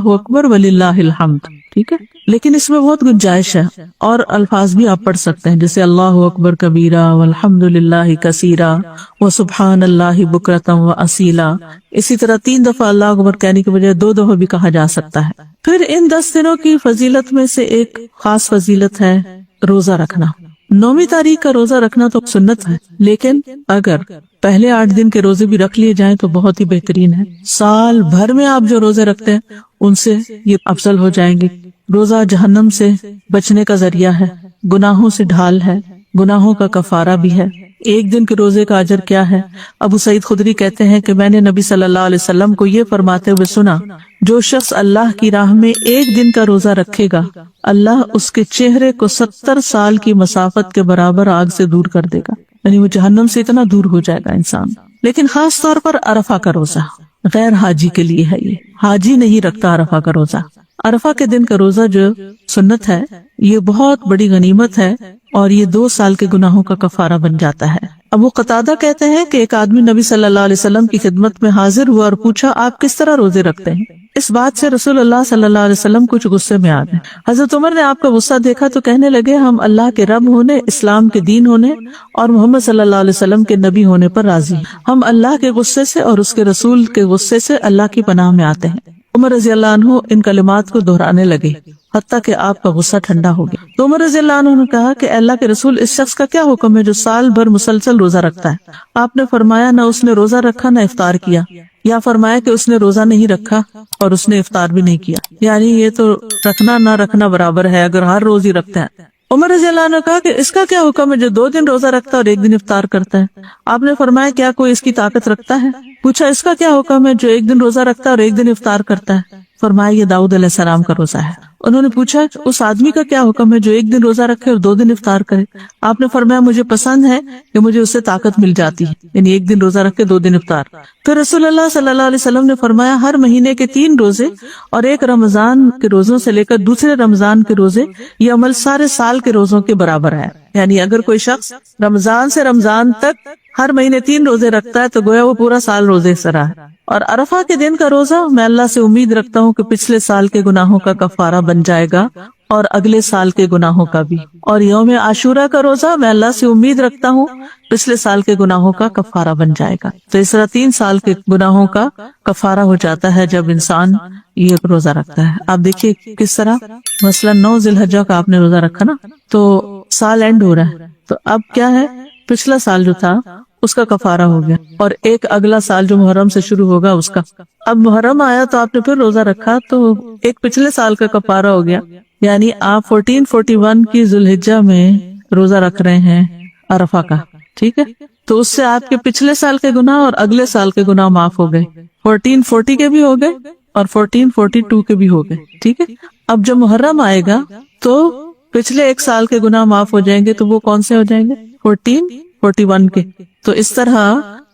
اکبر وللہ الحمد، ٹھیک ہے۔ لیکن اس میں بہت گنجائش ہے اور الفاظ بھی آپ پڑھ سکتے ہیں، جیسے اللہ اکبر کبیرہ والحمد للہ کثیرہ وسبحان اللہ بکرۃ واصیلا۔ اسی طرح 3 دفعہ اللہ اکبر کہنے کی بجائے 2 دفعہ بھی کہا جا سکتا ہے۔ پھر ان 10 دنوں کی فضیلت میں سے ایک خاص فضیلت ہے روزہ رکھنا۔ 9ویں تاریخ کا روزہ رکھنا تو سنت ہے، لیکن اگر پہلے 8 دن کے روزے بھی رکھ لیے جائیں تو بہت ہی بہترین ہے۔ سال بھر میں آپ جو روزے رکھتے ہیں ان سے یہ افضل ہو جائیں گے۔ روزہ جہنم سے بچنے کا ذریعہ ہے، گناہوں سے ڈھال ہے، گناہوں کا کفارہ بھی ہے۔ 1 دن کے روزے کا اجر کیا ہے؟ ابو سعید خدری کہتے ہیں کہ میں نے نبی صلی اللہ علیہ وسلم کو یہ فرماتے ہوئے سنا، جو شخص اللہ کی راہ میں 1 دن کا روزہ رکھے گا، اللہ اس کے چہرے کو 70 سال کی مسافت کے برابر آگ سے دور کر دے گا، یعنی وہ جہنم سے اتنا دور ہو جائے گا انسان۔ لیکن خاص طور پر عرفہ کا روزہ غیر حاجی کے لیے ہے، یہ حاجی نہیں رکھتا عرفہ کا روزہ۔ عرفہ کے دن کا روزہ جو سنت ہے یہ بہت بڑی غنیمت ہے اور یہ 2 سال کے گناہوں کا کفارہ بن جاتا ہے۔ ابو قتادہ کہتے ہیں کہ ایک آدمی نبی صلی اللہ علیہ وسلم کی خدمت میں حاضر ہوا اور پوچھا، آپ کس طرح روزے رکھتے ہیں؟ اس بات سے رسول اللہ صلی اللہ علیہ وسلم کچھ غصے میں آ گئے۔ حضرت عمر نے آپ کا غصہ دیکھا تو کہنے لگے، ہم اللہ کے رب ہونے، اسلام کے دین ہونے اور محمد صلی اللہ علیہ وسلم کے نبی ہونے پر راضی ہیں۔ ہم اللہ کے غصے سے اور اس کے رسول کے غصے سے اللہ کی پناہ میں آتے ہیں۔ عمر رضی اللہ عنہ ان کلمات کو دہرانے لگے حتیٰ کہ آپ کا غصہ ٹھنڈا ہو گیا۔ تو عمر رضی اللہ عنہ نے کہا کہ اللہ کے رسول، اس شخص کا کیا حکم ہے جو سال بھر مسلسل روزہ رکھتا ہے؟ آپ نے فرمایا، نہ اس نے روزہ رکھا نہ افطار کیا، یا فرمایا کہ اس نے روزہ نہیں رکھا اور اس نے افطار بھی نہیں کیا، یعنی یہ تو رکھنا نہ رکھنا برابر ہے اگر ہر روز ہی رکھتا ہے۔ عمر رضی اللہ عنہ نے کہا کہ اس کا کیا حکم ہے جو 2 دن روزہ رکھتا ہے اور 1 دن افطار کرتا ہے؟ آپ نے فرمایا، کیا کوئی اس کی طاقت رکھتا ہے؟ پوچھا، اس کا کیا حکم ہے جو 1 دن روزہ رکھتا ہے اور 1 دن افطار کرتا ہے؟ فرمایا، یہ داؤد علیہ السلام کا روزہ ہے۔ انہوں نے پوچھا، اس آدمی کا کیا حکم ہے جو 1 دن روزہ رکھے اور 2 دن افطار کرے؟ آپ نے فرمایا، مجھے پسند ہے کہ مجھے اس سے طاقت مل جاتی ہے، یعنی 1 دن روزہ رکھے 2 دن افطار۔ پھر رسول اللہ صلی اللہ علیہ وسلم نے فرمایا، ہر مہینے کے 3 روزے اور 1 رمضان کے روزوں سے لے کر دوسرے رمضان کے روزے، یہ عمل سارے سال کے روزوں کے برابر ہے۔ یعنی اگر کوئی شخص رمضان سے رمضان تک ہر مہینے 3 روزے رکھتا ہے تو گویا وہ پورا سال روزے سے رہا ہے۔ اور عرفہ کے دن کا روزہ میں اللہ سے امید رکھتا ہوں کہ پچھلے سال کے گناہوں کا کفارہ بن جائے گا اور اگلے سال کے گناہوں کا بھی۔ اور یوم عاشورہ کا روزہ میں اللہ سے امید رکھتا ہوں پچھلے سال کے گناہوں کا کفارہ بن جائے گا۔ تو اس طرح 3 سال کے گناہوں کا کفارہ ہو جاتا ہے جب انسان یہ روزہ رکھتا ہے۔ آپ دیکھیے کس طرح، مثلا 9 ذی الحجہ کا آپ نے روزہ رکھا نا، تو سال اینڈ ہو رہا ہے، تو اب کیا ہے، پچھلا سال جو تھا اس کا کفارہ ہو گیا اور ایک اگلا سال جو محرم سے شروع ہوگا اس کا۔ اب محرم آیا تو آپ نے پھر روزہ رکھا تو ایک پچھلے سال کا کفارہ ہو گیا، یعنی آپ 1441 کی ذی الحجہ میں روزہ رکھ رہے ہیں عرفہ کا، ٹھیک ہے؟ تو اس سے آپ کے پچھلے سال کے گناہ اور اگلے سال کے گناہ معاف ہو گئے، 1440 کے بھی ہو گئے اور 1442 کے بھی ہو گئے، ٹھیک ہے؟ اب جب محرم آئے گا تو پچھلے 1 سال کے گناہ معاف ہو جائیں گے، تو وہ کون سے ہو جائیں گے؟ 1441 کے۔ تو اس طرح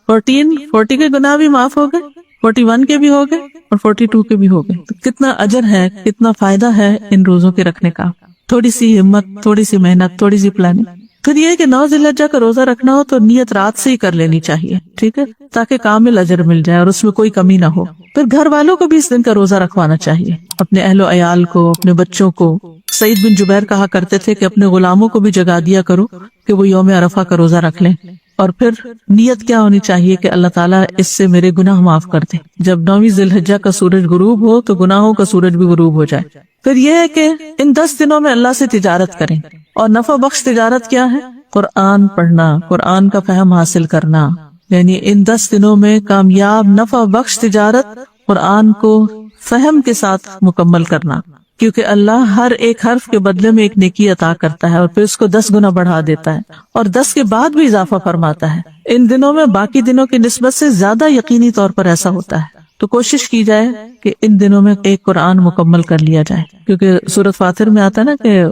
1440 کے گناہ بھی معاف ہو گئے، 41 کے بھی ہو گئے اور 42 کے بھی ہو گئے۔ تو کتنا اجر ہے، کتنا فائدہ ہے ان روزوں کے رکھنے کا۔ تھوڑی سی ہمت، تھوڑی سی محنت، تھوڑی سی پلاننگ۔ پھر یہ کہ 9 ذی الحجہ کا روزہ رکھنا ہو تو نیت رات سے ہی کر لینی چاہیے، ٹھیک ہے، تاکہ کامل اجر مل جائے اور اس میں کوئی کمی نہ ہو۔ پھر گھر والوں کو بھی اس دن کا روزہ رکھوانا چاہیے، اپنے اہل و عیال کو، اپنے بچوں کو۔ سعید بن جبیر کہا کرتے تھے کہ اپنے غلاموں کو بھی جگا دیا کرو کہ وہ یوم عرفہ کا روزہ رکھ لیں۔ اور پھر نیت کیا ہونی چاہیے کہ اللہ تعالیٰ اس سے میرے گناہ معاف کر دے۔ جب 9ویں ذی الحجہ کا سورج غروب ہو تو گناہوں کا سورج بھی غروب ہو جائے۔ پھر یہ ہے کہ ان 10 دنوں میں اللہ سے تجارت کریں، اور نفع بخش تجارت کیا ہے؟ قرآن پڑھنا، قرآن کا فہم حاصل کرنا، یعنی ان 10 دنوں میں کامیاب نفع بخش تجارت قرآن کو فہم کے ساتھ مکمل کرنا، کیونکہ اللہ ہر ایک حرف کے بدلے میں ایک نیکی عطا کرتا ہے اور پھر اس کو 10 گنا بڑھا دیتا ہے اور 10 کے بعد بھی اضافہ فرماتا ہے۔ ان دنوں میں باقی دنوں کی نسبت سے زیادہ یقینی طور پر ایسا ہوتا ہے، تو کوشش کی جائے کہ ان دنوں میں ایک قرآن مکمل کر لیا جائے، کیونکہ سورۃ فاطر میں آتا ہے نا کہ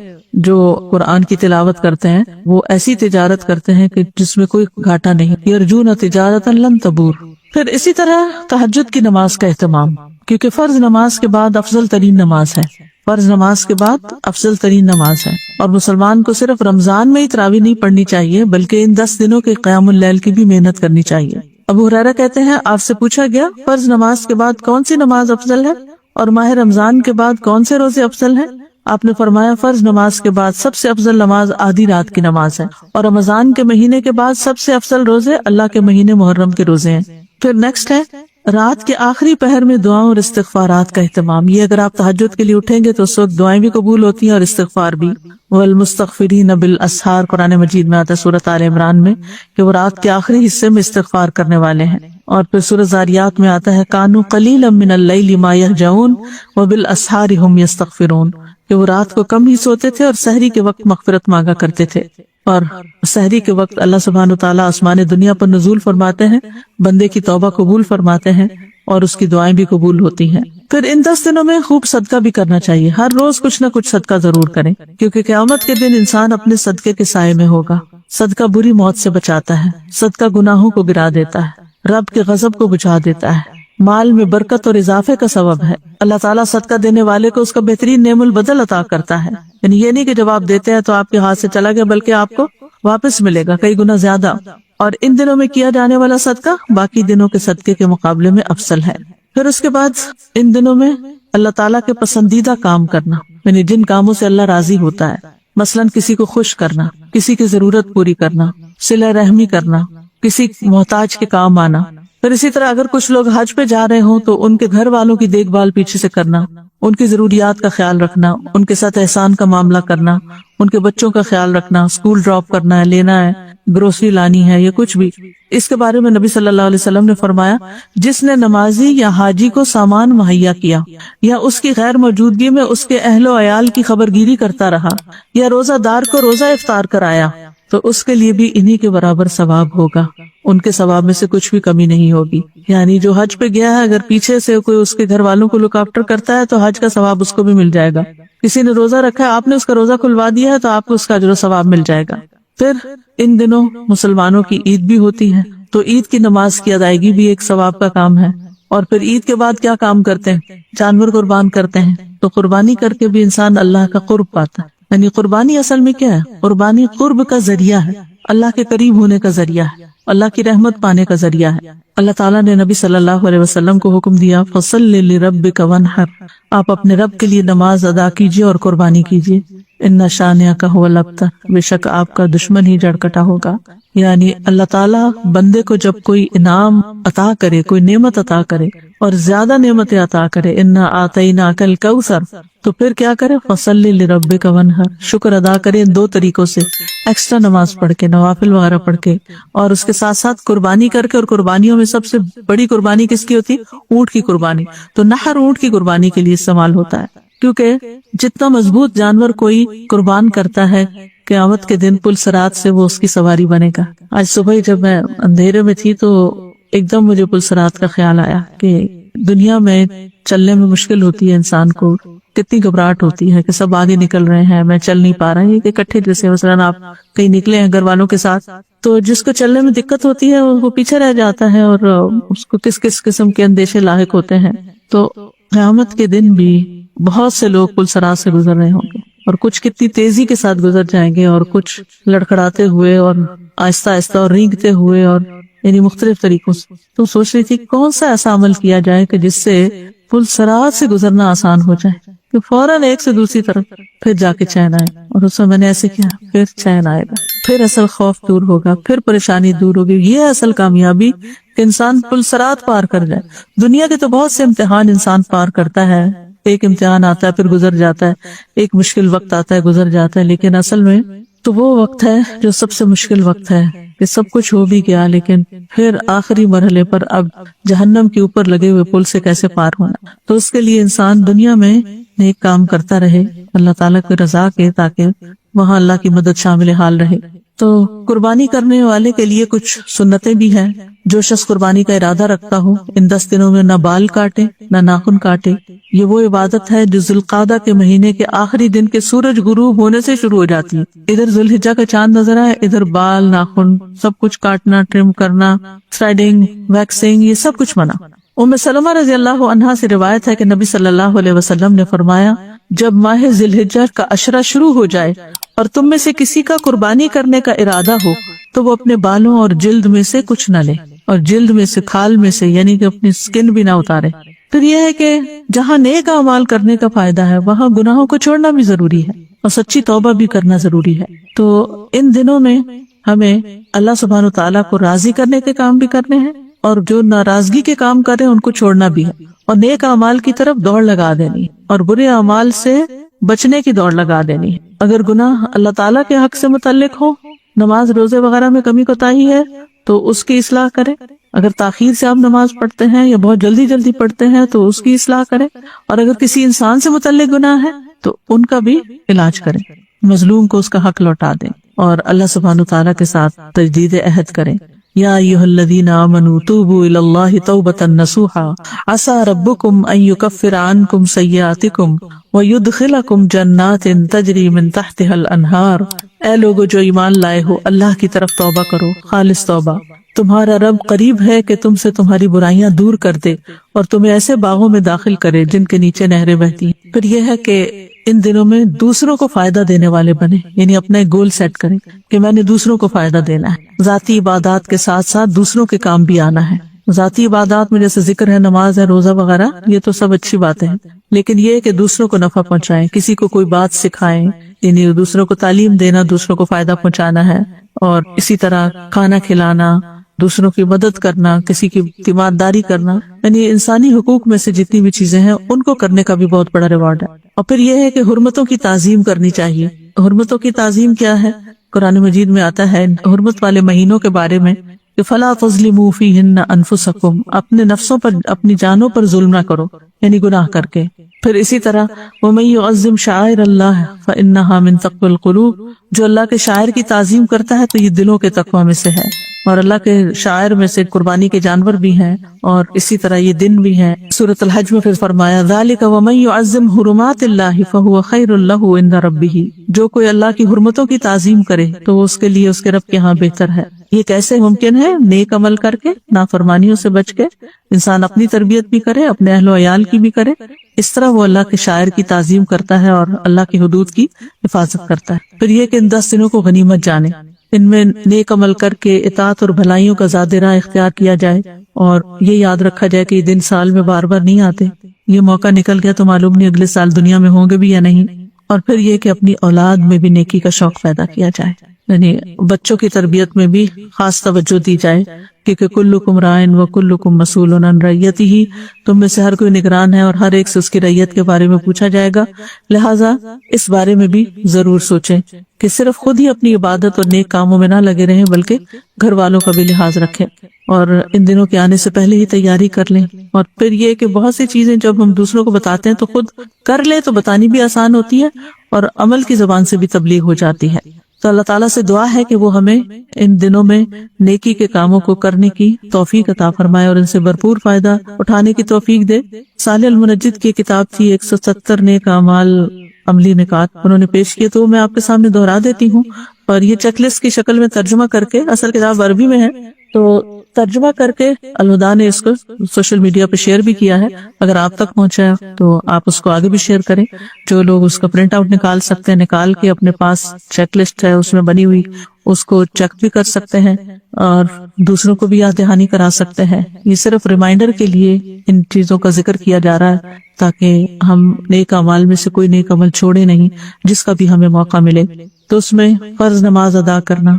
جو قرآن کی تلاوت کرتے ہیں وہ ایسی تجارت کرتے ہیں کہ جس میں کوئی گھاٹا نہیں، یرجون تجارتا لن تبور۔ پھر اسی طرح تہجد کی نماز کا اہتمام، کیونکہ فرض نماز کے بعد افضل ترین نماز ہے، فرض نماز کے بعد افضل ترین نماز ہے، اور مسلمان کو صرف رمضان میں ہی تراویح نہیں پڑھنی چاہیے بلکہ ان 10 دنوں کے قیام اللیل کی بھی محنت کرنی چاہیے۔ ابو ہریرہ کہتے ہیں آپ سے پوچھا گیا فرض نماز کے بعد کون سی نماز افضل ہے اور ماہ رمضان کے بعد کون سے روزے افضل ہیں؟ آپ نے فرمایا فرض نماز کے بعد سب سے افضل نماز آدھی رات کی نماز ہے، اور رمضان کے مہینے کے بعد سب سے افضل روزے اللہ کے مہینے محرم کے روزے ہیں۔ پھر نیکسٹ ہے رات کے آخری پہر میں دعاؤں اور استغفارات کا اہتمام۔ یہ اگر آپ تہجد کے لیے اٹھیں گے تو اس وقت دعائیں بھی قبول ہوتی ہیں اور استغفار بھی۔ والمستغفرین بالاسحار قرآن مجید میں آتا ہے سورۃ آل عمران میں کہ وہ رات کے آخری حصے میں استغفار کرنے والے ہیں۔ اور پھر سورۃ ذاریات میں آتا ہے کانوا قلیلا من اللیل ما یہجعون وبالاسحار هم یستغفرون، کہ وہ رات کو کم ہی سوتے تھے اور سحری کے وقت مغفرت مانگا کرتے تھے۔ اور سحری کے وقت اللہ سبحانہ وتعالیٰ آسمان دنیا پر نزول فرماتے ہیں، بندے کی توبہ قبول فرماتے ہیں اور اس کی دعائیں بھی قبول ہوتی ہیں۔ پھر ان 10 دنوں میں خوب صدقہ بھی کرنا چاہیے، ہر روز کچھ نہ کچھ صدقہ ضرور کریں، کیونکہ قیامت کے دن انسان اپنے صدقے کے سائے میں ہوگا۔ صدقہ بری موت سے بچاتا ہے، صدقہ گناہوں کو گرا دیتا ہے، رب کے غضب کو بجھا دیتا ہے، مال میں برکت اور اضافے کا سبب ہے۔ اللہ تعالیٰ صدقہ دینے والے کو اس کا بہترین نعم البدل عطا کرتا ہے، یعنی یہ نہیں کہ جب آپ دیتے ہیں تو آپ کے ہاتھ سے چلا گیا، بلکہ آپ کو واپس ملے گا کئی گنا زیادہ۔ اور ان دنوں میں کیا جانے والا صدقہ باقی دنوں کے صدقے کے مقابلے میں افضل ہے۔ پھر اس کے بعد ان دنوں میں اللہ تعالیٰ کے پسندیدہ کام کرنا، یعنی جن کاموں سے اللہ راضی ہوتا ہے، مثلاً کسی کو خوش کرنا، کسی کی ضرورت پوری کرنا، صلہ رحمی کرنا، کسی محتاج کے کام آنا۔ پھر اسی طرح اگر کچھ لوگ حج پہ جا رہے ہوں تو ان کے گھر والوں کی دیکھ بھال پیچھے سے کرنا، ان کی ضروریات کا خیال رکھنا، ان کے ساتھ احسان کا معاملہ کرنا، ان کے بچوں کا خیال رکھنا، اسکول ڈراپ کرنا ہے، لینا ہے، گروسری لانی ہے، یا کچھ بھی۔ اس کے بارے میں نبی صلی اللہ علیہ وسلم نے فرمایا جس نے نمازی یا حاجی کو سامان مہیا کیا یا اس کی غیر موجودگی میں اس کے اہل و عیال کی خبرگیری کرتا رہا یا روزہ دار کو روزہ افطار کرایا تو اس کے لیے بھی انہی کے برابر ثواب ہوگا، ان کے ثواب میں سے کچھ بھی کمی نہیں ہوگی۔ یعنی جو حج پہ گیا ہے اگر پیچھے سے کوئی اس کے گھر والوں کو لک آفٹر کرتا ہے تو حج کا ثواب اس کو بھی مل جائے گا۔ کسی نے روزہ رکھا ہے، آپ نے اس کا روزہ کھلوا دیا ہے تو آپ کو اس کا اجر و ثواب مل جائے گا۔ پھر ان دنوں مسلمانوں کی عید بھی ہوتی ہے، تو عید کی نماز کی ادائیگی بھی ایک ثواب کا کام ہے۔ اور پھر عید کے بعد کیا کام کرتے ہیں؟ جانور قربان کرتے ہیں، تو قربانی کر کے بھی انسان اللہ کا قرب پاتا ہے۔ یعنی قربانی اصل میں کیا ہے؟ قربانی قرب کا ذریعہ ہے، اللہ کے قریب ہونے کا ذریعہ ہے، اللہ کی رحمت پانے کا ذریعہ ہے۔ اللہ تعالیٰ نے نبی صلی اللہ علیہ وسلم کو حکم دیا فَصَلِّ لِرَبِّكَ وَانْحَرْ، آپ اپنے رب کے لیے نماز ادا کیجیے اور قربانی کیجیے۔ اِنَّ شَانِئَكَ هُوَ الْأَبْتَرُ، بے شک آپ کا دشمن ہی جڑ کٹا ہوگا۔ یعنی اللہ تعالیٰ بندے کو جب کوئی انعام عطا کرے، کوئی نعمت عطا کرے اور زیادہ نعمتیں عطا کرے، اِنَّا آتَيْنَاكَ الْكَوْثَرَ، تو پھر کیا کرے؟ فَصَلِّ لِرَبِّكَ وَانْحَرْ، شکر ادا کرے ان 2 طریقوں سے، ایکسٹرا نماز پڑھ کے، نوافل وغیرہ پڑھ کے، اور اس کے ساتھ ساتھ قربانی کر کے۔ اور قربانیوں میں سب سے بڑی قربانی کس کی ہوتی؟ اونٹ کی قربانی۔ تو نحر اونٹ کی قربانی کے لیے استعمال ہوتا ہے، کیونکہ جتنا مضبوط جانور کوئی قربان کرتا ہے قیامت کے دن پل صراط سے وہ اس کی سواری بنے گا۔ آج صبح جب میں اندھیرے میں تھی تو ایک دم مجھے پل صراط کا خیال آیا کہ دنیا میں چلنے میں مشکل ہوتی ہے، انسان کو کتنی گھبراہٹ ہوتی ہے کہ سب آگے نکل رہے ہیں، میں چل نہیں پا رہا ہوں۔ کہ اکٹھے جیسے مثلاً آپ کہیں نکلے ہیں گھر والوں کے ساتھ، تو جس کو چلنے میں دقت ہوتی ہے وہ پیچھے رہ جاتا ہے اور اس کو کس کس قسم کے اندیشے لاحق ہوتے ہیں۔ تو قیامت کے دن بھی بہت سے لوگ پل صراط سے گزر رہے ہوں گے، اور کچھ کتنی تیزی کے ساتھ گزر جائیں گے اور کچھ لڑکھڑاتے ہوئے اور آہستہ آہستہ اور رینگتے ہوئے، اور یعنی مختلف طریقوں سے۔ تو سوچ رہی تھی کون سا ایسا عمل کیا جائے کہ جس سے پل صراط سے گزرنا آسان ہو جائے، کہ فوراً ایک سے دوسری طرف پھر جا کے چین آئے۔ اور اس میں نے ایسے کیا، پھر چین آئے گا، پھر اصل خوف دور ہوگا، پھر پریشانی دور ہوگی۔ یہ اصل کامیابی کہ انسان پل صراط پار کر جائے۔ دنیا کے تو بہت سے امتحان انسان پار کرتا ہے، ایک امتحان آتا ہے پھر گزر جاتا ہے، ایک مشکل وقت آتا ہے گزر جاتا ہے، لیکن اصل میں تو وہ وقت ہے جو سب سے مشکل وقت ہے کہ سب کچھ ہو بھی گیا، لیکن پھر آخری مرحلے پر اب جہنم کے اوپر لگے ہوئے پل سے کیسے پار ہونا۔ تو اس کے لیے انسان دنیا میں نیک کام کرتا رہے اللہ تعالیٰ کی رضا کے، تاکہ وہاں اللہ کی مدد شامل حال رہے۔ تو قربانی کرنے والے کے لیے کچھ سنتیں بھی ہیں۔ جو شخص قربانی کا ارادہ رکھتا ہو ان 10 دنوں میں نہ بال کاٹے نہ ناخن کاٹے۔ یہ وہ عبادت ہے جو ذوالقعدہ کے مہینے کے آخری دن کے سورج غروب ہونے سے شروع ہو جاتی ہے۔ ادھر ذوالحجہ کا چاند نظر آئے، ادھر بال ناخن سب کچھ کاٹنا، ٹرم کرنا، تھریڈنگ، ویکسنگ، یہ سب کچھ منع۔ ام سلمہ رضی اللہ عنہا سے روایت ہے کہ نبی صلی اللہ علیہ وسلم نے فرمایا جب ماہ ذی الحجہ کا عشرہ شروع ہو جائے اور تم میں سے کسی کا قربانی کرنے کا ارادہ ہو تو وہ اپنے بالوں اور جلد میں سے کچھ نہ لے، اور جلد میں سے، کھال میں سے، یعنی کہ اپنی سکن بھی نہ اتارے۔ پھر یہ ہے کہ جہاں نیک اعمال کرنے کا فائدہ ہے وہاں گناہوں کو چھوڑنا بھی ضروری ہے اور سچی توبہ بھی کرنا ضروری ہے۔ تو ان دنوں میں ہمیں اللہ سبحانہ تعالیٰ کو راضی کرنے کے کام بھی کرنے ہیں، اور جو ناراضگی کے کام کریں ان کو چھوڑنا بھی ہے، اور نیک اعمال کی طرف دوڑ لگا دینی ہے، اور برے اعمال سے بچنے کی دوڑ لگا دینی ہے۔ اگر گناہ اللہ تعالیٰ کے حق سے متعلق ہو، نماز روزے وغیرہ میں کمی کوتاہی ہے تو اس کی اصلاح کریں، اگر تاخیر سے آپ نماز پڑھتے ہیں یا بہت جلدی پڑھتے ہیں تو اس کی اصلاح کریں، اور اگر کسی انسان سے متعلق گناہ ہے تو ان کا بھی علاج کریں، مظلوم کو اس کا حق لوٹا دیں، اور اللہ سبحانہ تعالیٰ کے ساتھ تجدید عہد کریں۔ یا ایھا الذین آمنوا توبوا الی اللہ توبۃ نصوحا عسى ربکم ان یکفر عنکم سیئاتکم ویدخلکم جنات تجری من تحتها الانہار۔ اے لوگو جو ایمان لائے ہو، اللہ کی طرف توبہ کرو، خالص توبہ، تمہارا رب قریب ہے کہ تم سے تمہاری برائیاں دور کر دے اور تمہیں ایسے باغوں میں داخل کرے جن کے نیچے نہریں بہتی ہیں۔ پھر یہ ہے کہ ان دنوں میں دوسروں کو فائدہ دینے والے بنے، یعنی اپنا ایک گول سیٹ کریں کہ میں نے دوسروں کو فائدہ دینا ہے۔ ذاتی عبادات کے ساتھ ساتھ دوسروں کے کام بھی آنا ہے۔ ذاتی عبادات میں جیسے ذکر ہے، نماز ہے، روزہ وغیرہ، یہ تو سب اچھی باتیں ہیں، لیکن یہ کہ دوسروں کو نفع پہنچائیں، کسی کو کوئی بات سکھائیں، یعنی دوسروں کو تعلیم دینا، دوسروں کو فائدہ پہنچانا ہے، اور اسی طرح کھانا کھلانا، دوسروں کی مدد کرنا، کسی کی تیمارداری کرنا، یعنی انسانی حقوق میں سے جتنی بھی چیزیں ہیں ان کو کرنے کا بھی بہت بڑا ریوارڈ ہے۔ اور پھر یہ ہے کہ حرمتوں کی تعظیم کرنی چاہیے۔ حرمتوں کی تعظیم کیا ہے؟ قرآن مجید میں آتا ہے حرمت والے مہینوں کے بارے میں کہ فَلَا تَظْلِمُوا فِيهِنَّ أَنفُسَكُمْ، اپنے نفسوں پر، اپنی جانوں پر ظلم نہ کرو، یعنی گناہ کر کے۔ پھر اسی طرح وَمَن يُعَظِّمْ شَعَائِرَ اللَّهِ فَإِنَّهَا مِن تَقْوَى الْقُلُوبِ، جو اللہ کے شاعر کی تعظیم کرتا ہے تو یہ دلوں کے تقوی میں سے ہے، اور اللہ کے شاعر میں سے قربانی کے جانور بھی ہیں، اور اسی طرح یہ دن بھی ہیں۔ سورۃ الحج میں پھر فرمایا ذَلِكَ وَمَن يُعَظِّمْ حُرُمَاتِ اللَّهِ فَهُوَ خَيْرٌ لَهُ عِندَ رَبِّهِ، جو کوئی اللہ کی حرمتوں کی تعظیم کرے تو وہ اس کے لیے اس کے رب کے ہاں بہتر ہے۔ یہ کیسے ممکن ہے؟ نیک عمل کر کے، نافرمانیوں سے بچ کے، انسان اپنی تربیت بھی کرے، اپنے اہل و عیال کی بھی کرے، اس طرح وہ اللہ کے شاعر کی تعظیم کرتا ہے اور اللہ کی حدود کی حفاظت کرتا ہے۔ پھر یہ کہ ان 10 دنوں کو غنیمت جانے، ان میں نیک عمل کر کے اطاعت اور بھلائیوں کا زیادہ راہ اختیار کیا جائے، اور یہ یاد رکھا جائے کہ یہ دن سال میں بار بار نہیں آتے، یہ موقع نکل گیا تو معلوم نہیں اگلے سال دنیا میں ہوں گے بھی یا نہیں۔ اور پھر یہ کہ اپنی اولاد میں بھی نیکی کا شوق پیدا کیا جائے، یعنی بچوں کی تربیت میں بھی خاص توجہ دی جائے، کیونکہ کلکم رائن و کلکم مسئول عن رعیتہ، تم میں سے ہر کوئی نگران ہے اور ہر ایک سے اس کی رعیت کے بارے میں پوچھا جائے گا، لہٰذا اس بارے میں بھی ضرور سوچیں کہ صرف خود ہی اپنی عبادت اور نیک کاموں میں نہ لگے رہیں بلکہ گھر والوں کا بھی لحاظ رکھیں، اور ان دنوں کے آنے سے پہلے ہی تیاری کر لیں۔ اور پھر یہ کہ بہت سی چیزیں جب ہم دوسروں کو بتاتے ہیں تو خود کر لیں تو بتانی بھی آسان ہوتی ہے، اور عمل کی زبان سے بھی تبلیغ ہو جاتی ہے۔ تو اللہ تعالیٰ سے دعا ہے کہ وہ ہمیں ان دنوں میں نیکی کے کاموں کو کرنے کی توفیق عطا فرمائے اور ان سے بھرپور فائدہ اٹھانے کی توفیق دے۔ صالح المنجد کی کتاب تھی 170 نیک اعمال عملی نکات، انہوں نے پیش کیے، تو میں آپ کے سامنے دہرا دیتی ہوں، اور یہ چیک لسٹ کی شکل میں ترجمہ کر کے، اصل کتاب عربی میں ہے تو ترجمہ کر کے الہدا نے اس کو سوشل میڈیا پہ شیئر بھی کیا ہے، اگر آپ تک پہنچا تو آپ اس کو آگے بھی شیئر کریں۔ جو لوگ اس کا پرنٹ آؤٹ نکال سکتے ہیں نکال کے اپنے پاس چیک لسٹ ہے اس میں بنی ہوئی، اس کو چیک بھی کر سکتے ہیں اور دوسروں کو بھی یاد دہانی کرا سکتے ہیں۔ یہ صرف ریمائنڈر کے لیے ان چیزوں کا ذکر کیا جا رہا ہے تاکہ ہم نیک اعمال میں سے کوئی نیک عمل چھوڑے نہیں جس کا بھی ہمیں موقع ملے۔ تو اس میں فرض نماز ادا کرنا،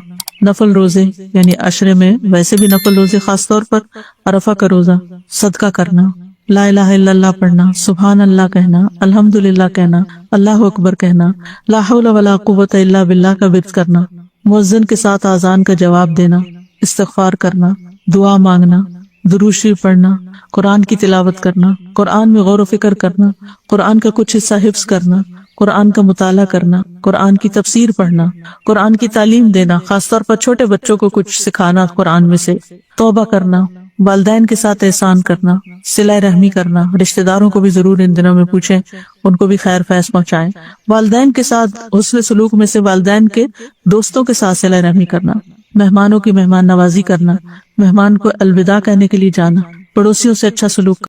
نفل روزے یعنی عشرے میں ویسے بھی نفل روزے، خاص طور پر عرفہ کا روزہ، صدقہ کرنا، لا الہ الا اللہ پڑھنا، سبحان اللہ کہنا، الحمدللہ کہنا، اللہ اکبر کہنا، لا حول ولا قوت الا باللہ کا ورد کرنا، مؤذن کے ساتھ اذان کا جواب دینا، استغفار کرنا، دعا مانگنا، درود شریف پڑھنا، قرآن کی تلاوت کرنا، قرآن میں غور و فکر کرنا، قرآن کا کچھ حصہ حفظ کرنا، قرآن کا مطالعہ کرنا، قرآن کی تفسیر پڑھنا، قرآن کی تعلیم دینا، خاص طور پر چھوٹے بچوں کو کچھ سکھانا قرآن میں سے، توبہ کرنا، والدین کے ساتھ احسان کرنا، صلہ رحمی کرنا، رشتہ داروں کو بھی ضرور ان دنوں میں پوچھیں، ان کو بھی خیر فیض پہنچائیں، والدین کے ساتھ حسن سلوک میں سے والدین کے دوستوں کے ساتھ صلہ رحمی کرنا، مہمانوں کی مہمان نوازی کرنا، مہمان کو الوداع کہنے کے لیے جانا، پڑوسیوں سے اچھا سلوک